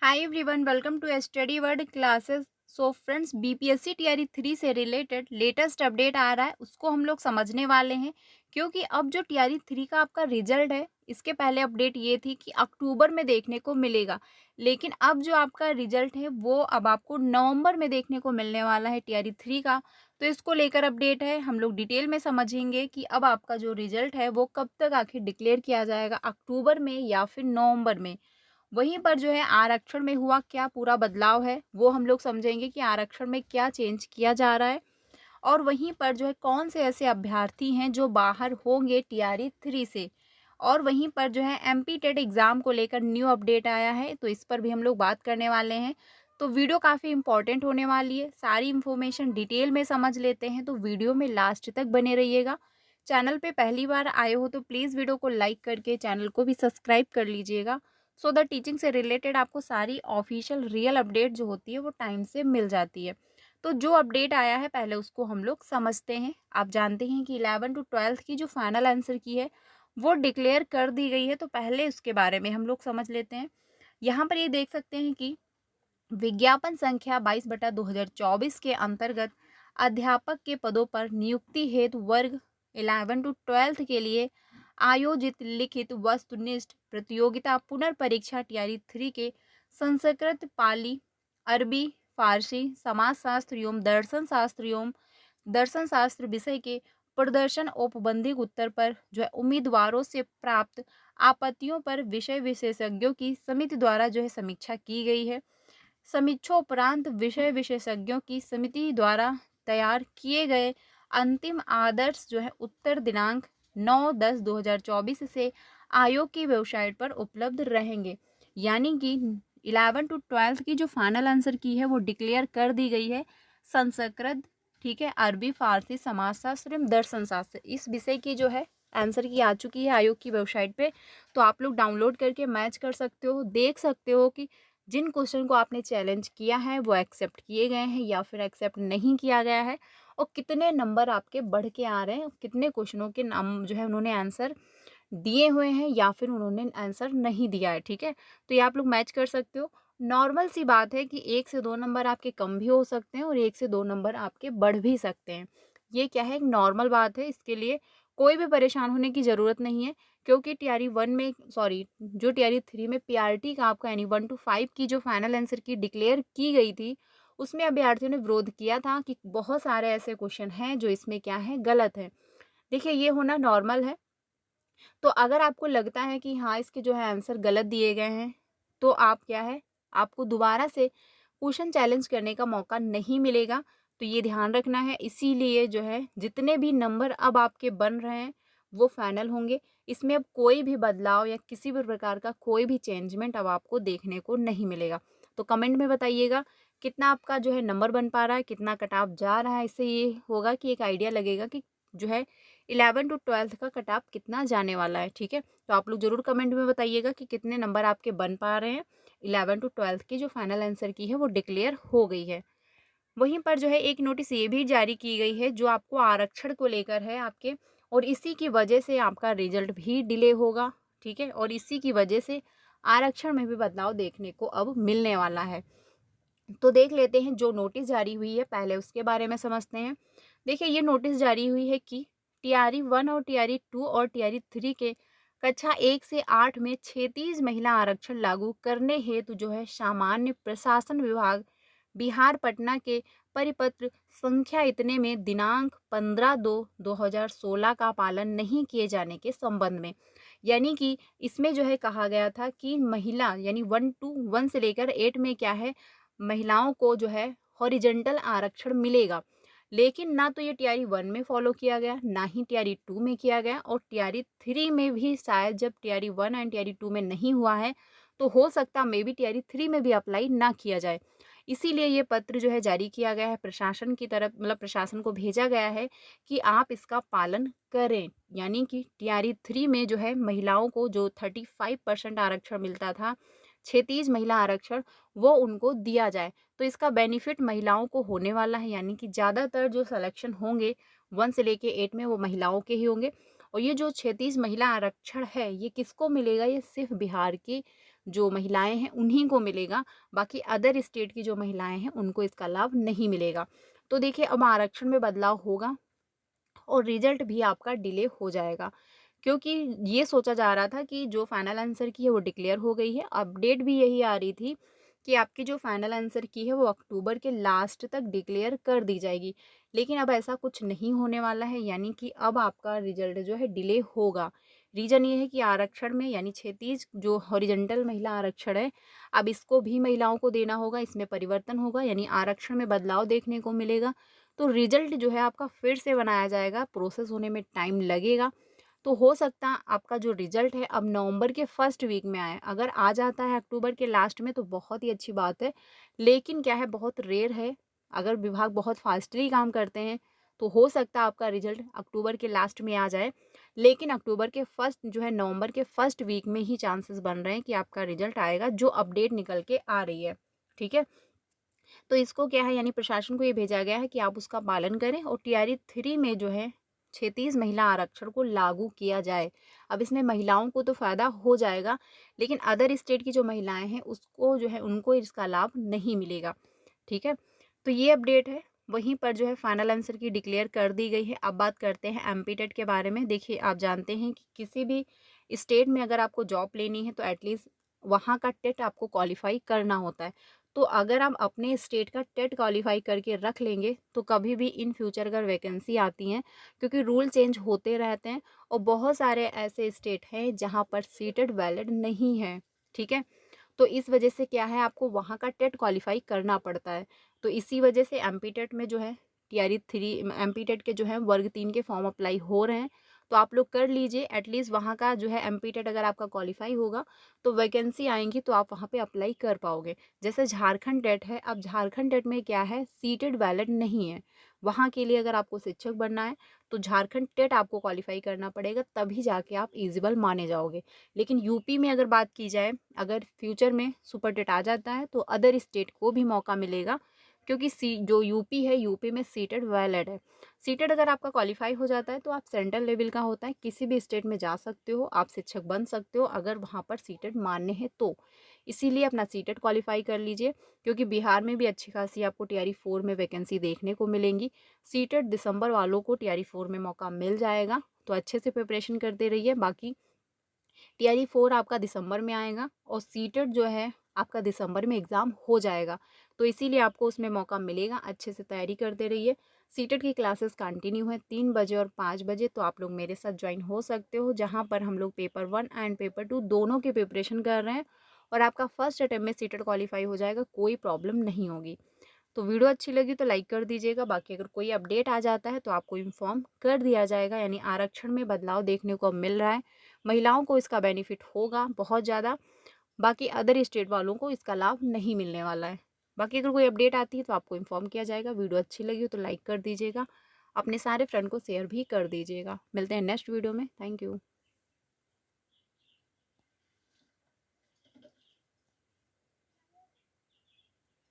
Hi everyone, welcome to study world classes. So friends, BPSC TRE 3 से related latest update आ रहा है, उसको हम लोग समझने वाले हैं। क्योंकि अब जो टीआरई 3 का आपका रिजल्ट है, इसके पहले अपडेट ये थी कि अक्टूबर में देखने को मिलेगा, लेकिन अब जो आपका रिजल्ट है वो अब आपको नवंबर में देखने को मिलने वाला है टीआरई 3 का। तो इसको लेकर अपडेट है, हम लोग डिटेल में समझेंगे कि अब आपका जो रिजल्ट है वो कब तक आखिर डिक्लेयर किया जाएगा, अक्टूबर में या फिर नवंबर में। वहीं पर जो है आरक्षण में हुआ क्या पूरा बदलाव है, वो हम लोग समझेंगे कि आरक्षण में क्या चेंज किया जा रहा है। और वहीं पर जो है कौन से ऐसे अभ्यर्थी हैं जो बाहर होंगे टीआरई 3 से। और वहीं पर जो है एमपी टेट एग्ज़ाम को लेकर न्यू अपडेट आया है, तो इस पर भी हम लोग बात करने वाले हैं। तो वीडियो काफ़ी इंपॉर्टेंट होने वाली है, सारी इन्फॉर्मेशन डिटेल में समझ लेते हैं, तो वीडियो में लास्ट तक बने रहिएगा। चैनल पे पहली बार आए हो तो प्लीज़ वीडियो को लाइक करके चैनल को भी सब्सक्राइब कर लीजिएगा। सो द टीचिंग से रिलेटेड आपको सारी ऑफिशियल रियल अपडेट जो होती है वो टाइम से मिल जाती है। तो जो अपडेट आया है पहले उसको हम लोग समझते हैं। आप जानते हैं कि 11 टू 12 की जो फाइनल आंसर की है वो डिक्लेयर कर दी गई है, तो पहले उसके बारे में हम लोग समझ लेते हैं। यहाँ पर ये देख सकते हैं कि विज्ञापन संख्या 22/2024 के अंतर्गत अध्यापक के पदों पर नियुक्ति हेतु वर्ग 11 टू 12 के लिए आयोजित लिखित वस्तुनिष्ठ प्रतियोगिता पुनर्परीक्षा टीआरई 3 के संस्कृत, पाली, अरबी, फारसी, समाजशास्त्र एवं दर्शन शास्त्र विषय के प्रदर्शन औपबंधिक उत्तर पर जो है उम्मीदवारों से प्राप्त आपत्तियों पर विषय विशेषज्ञों की समिति द्वारा जो है समीक्षा की गई है। समीक्षोपरांत विषय विशेषज्ञों की समिति द्वारा तैयार किए गए अंतिम आदर्श जो है उत्तर दिनांक 9/10/2024 से आयोग की वेबसाइट पर उपलब्ध रहेंगे। यानी कि 11 टू 12 की जो फाइनल आंसर की है वो डिक्लेयर कर दी गई है। संस्कृत, ठीक है, अरबी, फारसी, समाजशास्त्र एवं दर्शन शास्त्र, इस विषय की जो है आंसर की आ चुकी है आयोग की वेबसाइट पे। तो आप लोग डाउनलोड करके मैच कर सकते हो, देख सकते हो कि जिन क्वेश्चन को आपने चैलेंज किया है वो एक्सेप्ट किए गए हैं या फिर एक्सेप्ट नहीं किया गया है, और कितने नंबर आपके बढ़ के आ रहे हैं, कितने क्वेश्चनों के नाम जो है उन्होंने आंसर दिए हुए हैं या फिर उन्होंने आंसर नहीं दिया है। ठीक है, तो ये आप लोग मैच कर सकते हो। नॉर्मल सी बात है कि 1 से 2 नंबर आपके कम भी हो सकते हैं और 1 से 2 नंबर आपके बढ़ भी सकते हैं। ये क्या है, एक नॉर्मल बात है, इसके लिए कोई भी परेशान होने की ज़रूरत नहीं है। क्योंकि टीआरई 1 में, सॉरी, जो टीआरई 3 में पीआरटी का आपका यानी 1 टू 5 की जो फाइनल आंसर की डिक्लेयर की गई थी, उसमें अभ्यर्थियों ने विरोध किया था कि बहुत सारे ऐसे क्वेश्चन हैं जो इसमें क्या है, गलत है। देखिए, ये होना नॉर्मल है। तो अगर आपको लगता है कि हाँ, इसके जो है आंसर गलत दिए गए हैं, तो आप क्या है, आपको दोबारा से क्वेश्चन चैलेंज करने का मौका नहीं मिलेगा। तो ये ध्यान रखना है, इसीलिए जो है जितने भी नंबर अब आपके बन रहे हैं वो फाइनल होंगे। इसमें अब कोई भी बदलाव या किसी भी प्रकार का कोई भी चेंजमेंट अब आपको देखने को नहीं मिलेगा। तो कमेंट में बताइएगा कितना आपका जो है नंबर बन पा रहा है, कितना कट ऑफ जा रहा है। इससे ये होगा कि एक आइडिया लगेगा कि जो है 11 टू 12 का कट ऑफ कितना जाने वाला है। ठीक है, तो आप लोग ज़रूर कमेंट में बताइएगा कि कितने नंबर आपके बन पा रहे हैं। 11 टू 12 की जो फाइनल आंसर की है वो डिक्लेयर हो गई है। वहीं पर जो है एक नोटिस ये भी जारी की गई है जो आपको आरक्षण को लेकर है आपके, और इसी की वजह से आपका रिजल्ट भी डिले होगा। ठीक है, और इसी की वजह से आरक्षण में भी बदलाव देखने को अब मिलने वाला है। तो देख लेते हैं जो नोटिस जारी हुई है, पहले उसके बारे में समझते हैं। देखिए, ये नोटिस जारी हुई है कि टीआरई 1 और टीआरई 2 और टीआरई 3 के कक्षा 1 से 8 में 36 महिला आरक्षण लागू करने हेतु जो है सामान्य प्रशासन विभाग बिहार पटना के परिपत्र संख्या इतने में दिनांक 15/2/2016 का पालन नहीं किए जाने के संबंध में। यानी कि इसमें जो है कहा गया था कि महिला यानी 1 से लेकर 8 में क्या है, महिलाओं को जो है हॉरिजेंटल आरक्षण मिलेगा। लेकिन ना तो ये टीआरई 1 में फॉलो किया गया, ना ही टीआरई 2 में किया गया, और टीआरई 3 में भी शायद जब टीआरई 1 एंड टीआरई 2 में नहीं हुआ है तो हो सकता मे बी टीआरई 3 में भी अप्लाई ना किया जाए। इसीलिए ये पत्र जो है जारी किया गया है प्रशासन की तरफ, मतलब प्रशासन को भेजा गया है कि आप इसका पालन करें। यानी कि टीआरई 3 में जो है महिलाओं को जो 35% आरक्षण मिलता था, 36 महिला आरक्षण, वो उनको दिया जाए। तो इसका बेनिफिट महिलाओं को होने वाला है, यानी कि ज़्यादातर जो सिलेक्शन होंगे 1 से लेके 8 में वो महिलाओं के ही होंगे। और ये जो 36 महिला आरक्षण है ये किसको मिलेगा, ये सिर्फ बिहार की जो महिलाएं हैं उन्हीं को मिलेगा, बाकी अदर स्टेट की जो महिलाएं हैं उनको इसका लाभ नहीं मिलेगा। तो देखिए अब आरक्षण में बदलाव होगा और रिजल्ट भी आपका डिले हो जाएगा, क्योंकि ये सोचा जा रहा था कि जो फाइनल आंसर की है वो डिक्लेयर हो गई है। अपडेट भी यही आ रही थी कि आपकी जो फाइनल आंसर की है वो अक्टूबर के लास्ट तक डिक्लेयर कर दी जाएगी, लेकिन अब ऐसा कुछ नहीं होने वाला है, यानी कि अब आपका रिजल्ट जो है डिले होगा। रीज़न ये है कि आरक्षण में यानी 36 जो हॉरिजेंटल महिला आरक्षण है, अब इसको भी महिलाओं को देना होगा, इसमें परिवर्तन होगा, यानी आरक्षण में बदलाव देखने को मिलेगा। तो रिजल्ट जो है आपका फिर से बनाया जाएगा, प्रोसेस होने में टाइम लगेगा। तो हो सकता है आपका जो रिजल्ट है अब नवंबर के फर्स्ट वीक में आए। अगर आ जाता है अक्टूबर के लास्ट में तो बहुत ही अच्छी बात है, लेकिन क्या है बहुत रेयर है। अगर विभाग बहुत फास्टली काम करते हैं तो हो सकता है आपका रिजल्ट अक्टूबर के लास्ट में आ जाए, लेकिन अक्टूबर के फर्स्ट जो है नवंबर के फर्स्ट वीक में ही चांसेस बन रहे हैं कि आपका रिजल्ट आएगा, जो अपडेट निकल के आ रही है। ठीक है, तो इसको क्या है यानी प्रशासन को ये भेजा गया है कि आप उसका पालन करें और टीआरई 3 में जो है 36 महिला आरक्षण को लागू किया जाए। अब इसमें महिलाओं को तो फ़ायदा हो जाएगा, लेकिन अदर स्टेट की जो महिलाएं हैं उसको जो है उनको इसका लाभ नहीं मिलेगा। ठीक है, तो ये अपडेट है। वहीं पर जो है फाइनल आंसर की डिक्लेयर कर दी गई है। अब बात करते हैं एमपी टेट के बारे में। देखिए आप जानते हैं कि किसी भी स्टेट में अगर आपको जॉब लेनी है तो एटलीस्ट वहाँ का टेट आपको क्वालिफाई करना होता है। तो अगर हम अपने स्टेट का टेट क्वालिफाई करके रख लेंगे तो कभी भी इन फ्यूचर अगर वैकेंसी आती हैं, क्योंकि रूल चेंज होते रहते हैं और बहुत सारे ऐसे स्टेट हैं जहाँ पर सीटेड वैलिड नहीं है। ठीक है, तो इस वजह से क्या है आपको वहाँ का टेट क्वालिफाई करना पड़ता है। तो इसी वजह से एमपी टेट में जो है टीआरई 3 एमपी टेट के जो है वर्ग 3 के फॉर्म अप्लाई हो रहे हैं, तो आप लोग कर लीजिए। एटलीस्ट वहाँ का जो है एमपी टेट अगर आपका क्वालिफाई होगा तो वैकेंसी आएंगी तो आप वहाँ पे अप्लाई कर पाओगे। जैसे झारखंड टेट है, अब झारखंड टेट में क्या है सीटेड वैलिड नहीं है। वहाँ के लिए अगर आपको शिक्षक बनना है तो झारखंड टेट आपको क्वालिफाई करना पड़ेगा, तभी जाके आप एलिजिबल माने जाओगे। लेकिन यूपी में अगर बात की जाए, अगर फ्यूचर में सुपर टेट आ जाता है तो अदर स्टेट को भी मौका मिलेगा, क्योंकि सी जो यूपी है यूपी में सीटेड वैलिड है। सीटेड अगर आपका क्वालिफाई हो जाता है तो आप सेंट्रल लेवल का होता है, किसी भी स्टेट में जा सकते हो, आप शिक्षक बन सकते हो अगर वहाँ पर सीटेड मान्य है तो। इसीलिए अपना सीटेड क्वालिफाई कर लीजिए, क्योंकि बिहार में भी अच्छी खासी आपको टीआरई 4 में वैकेंसी देखने को मिलेंगी। सीटेड दिसंबर वालों को टीआरई 4 में मौका मिल जाएगा, तो अच्छे से प्रिपरेशन करते रहिए। बाकी टीआरई 4 आपका दिसंबर में आएगा और सीटेड जो है आपका दिसंबर में एग्ज़ाम हो जाएगा, तो इसीलिए आपको उसमें मौका मिलेगा। अच्छे से तैयारी करते रहिए। सीटेड की क्लासेस कंटिन्यू है 3 बजे और 5 बजे, तो आप लोग मेरे साथ ज्वाइन हो सकते हो, जहाँ पर हम लोग पेपर 1 एंड पेपर 2 दोनों की प्रिपरेशन कर रहे हैं और आपका फर्स्ट अटेम्प्ट में सीटेड क्वालिफाई हो जाएगा, कोई प्रॉब्लम नहीं होगी। तो वीडियो अच्छी लगी तो लाइक कर दीजिएगा। बाकी अगर कोई अपडेट आ जाता है तो आपको इन्फॉर्म कर दिया जाएगा, यानी आरक्षण में बदलाव देखने को मिल रहा है, महिलाओं को इसका बेनिफिट होगा बहुत ज़्यादा, बाकी अदर स्टेट वालों को इसका लाभ नहीं मिलने वाला है। बाकी अगर कोई अपडेट आती है तो आपको इन्फॉर्म किया जाएगा। वीडियो अच्छी लगी हो तो लाइक कर दीजिएगा, अपने सारे फ्रेंड को शेयर भी कर दीजिएगा। मिलते हैं नेक्स्ट वीडियो में। Thank you.